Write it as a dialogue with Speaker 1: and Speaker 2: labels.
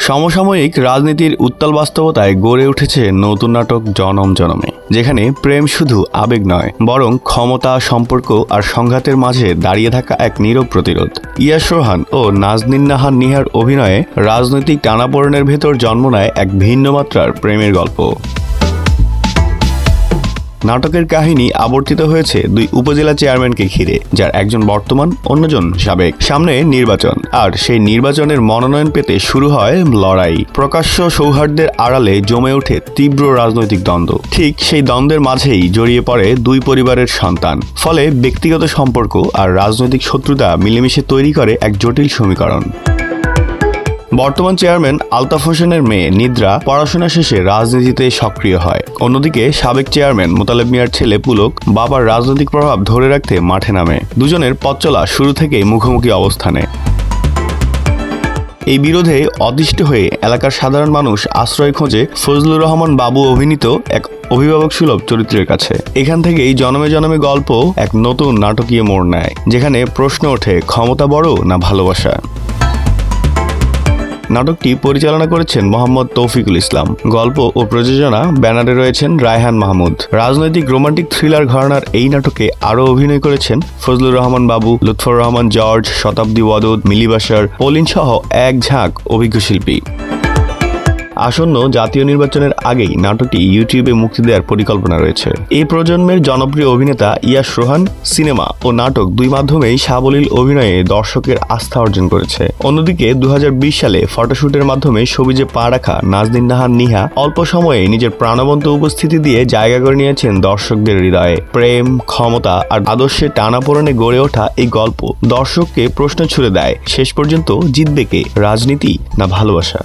Speaker 1: সমসাময়িক রাজনীতির উত্তাল বাস্তবতায় গড়ে উঠেছে নতুন নাটক জনম জনমে, যেখানে প্রেম শুধু আবেগ নয় বরং ক্ষমতা, সম্পর্ক আর সংঘাতের মাঝে দাঁড়িয়ে থাকা এক নীরব প্রতিরোধ। ইয়াশ রোহান ও নাজনীন নাহার নিহার অভিনয়ে রাজনৈতিক টানাপোড়েনের ভেতর জন্ম নেয় এক ভিন্ন মাত্রার প্রেমের গল্প। নাটকের কাহিনী আবর্তিত হয়েছে দুই উপজেলা চেয়ারম্যানকে ঘিরে, যার একজন বর্তমান, অন্যজন সাবেক। সামনে নির্বাচন, আর সেই নির্বাচনের মনোনয়ন পেতে শুরু হয় লড়াই। প্রকাশ্য সৌহার্দ্যের আড়ালে জমে ওঠে তীব্র রাজনৈতিক দ্বন্দ্ব। ঠিক সেই দ্বন্দ্বের মাঝেই জড়িয়ে পড়ে দুই পরিবারের সন্তান। ফলে ব্যক্তিগত সম্পর্ক আর রাজনৈতিক শত্রুতা মিলেমিশে তৈরি করে এক জটিল সমীকরণ। বর্তমান চেয়ারম্যান আলতাফ হোসেনের মেয়ে নিদ্রা পড়াশোনা শেষে রাজনীতিতে সক্রিয় হয়। অন্যদিকে সাবেক চেয়ারম্যান মোতালেব মিয়ার ছেলে পুলক বাবার রাজনৈতিক প্রভাব ধরে রাখতে মাঠে নামে। দুজনের পথ চলা শুরু থেকেই মুখোমুখি অবস্থানে। এই বিরোধে অতিষ্ঠ হয়ে এলাকার সাধারণ মানুষ আশ্রয় খোঁজে ফজলুর রহমান বাবু অভিনীত এক অভিভাবক সুলভ চরিত্রের কাছে। এখান থেকেই জনমে জনমে গল্প এক নতুন নাটকীয় মোড় নেয়, যেখানে প্রশ্ন ওঠে, ক্ষমতা বড় না ভালোবাসা? নাটকটি পরিচালনা করেছেন মোহাম্মদ তৌফিকুল ইসলাম। গল্প ও প্রযোজনা ব্যানারে রয়েছেন রায়হান মাহমুদ। রাজনৈতিক রোমান্টিক থ্রিলার ঘরানার এই নাটকে আরও অভিনয় করেছেন ফজলুর রহমান বাবু, লুৎফর রহমান জর্জ, শতাব্দী ওয়াদুদ, মিলি বাশার, পলিন সহ এক ঝাঁক অভিজ্ঞ শিল্পী। আসন্ন জাতীয় নির্বাচনের আগেই নাটকটি ইউটিউবে মুক্তি দেওয়ার পরিকল্পনা রয়েছে। এই প্রজন্মের জনপ্রিয় অভিনেতা ইয়াশ রোহান সিনেমা ও নাটক দুই মাধ্যমেই সাবলীল অভিনয়ে দর্শকের আস্থা অর্জন করেছে। অন্যদিকে 2020 সালে ফটোশুটের মাধ্যমে সবিজে পা রাখা নাজনীন নাহার নিহা অল্প সময়ে নিজের প্রাণবন্ত উপস্থিতি দিয়ে জায়গা করে নিয়েছেন দর্শকদের হৃদয়ে। প্রেম, ক্ষমতা আর আদর্শের টানাপোড়েনে গড়ে ওঠা এই গল্প দর্শককে প্রশ্ন ছুড়ে দেয়, শেষ পর্যন্ত জিতবে কে, রাজনীতি না ভালোবাসা?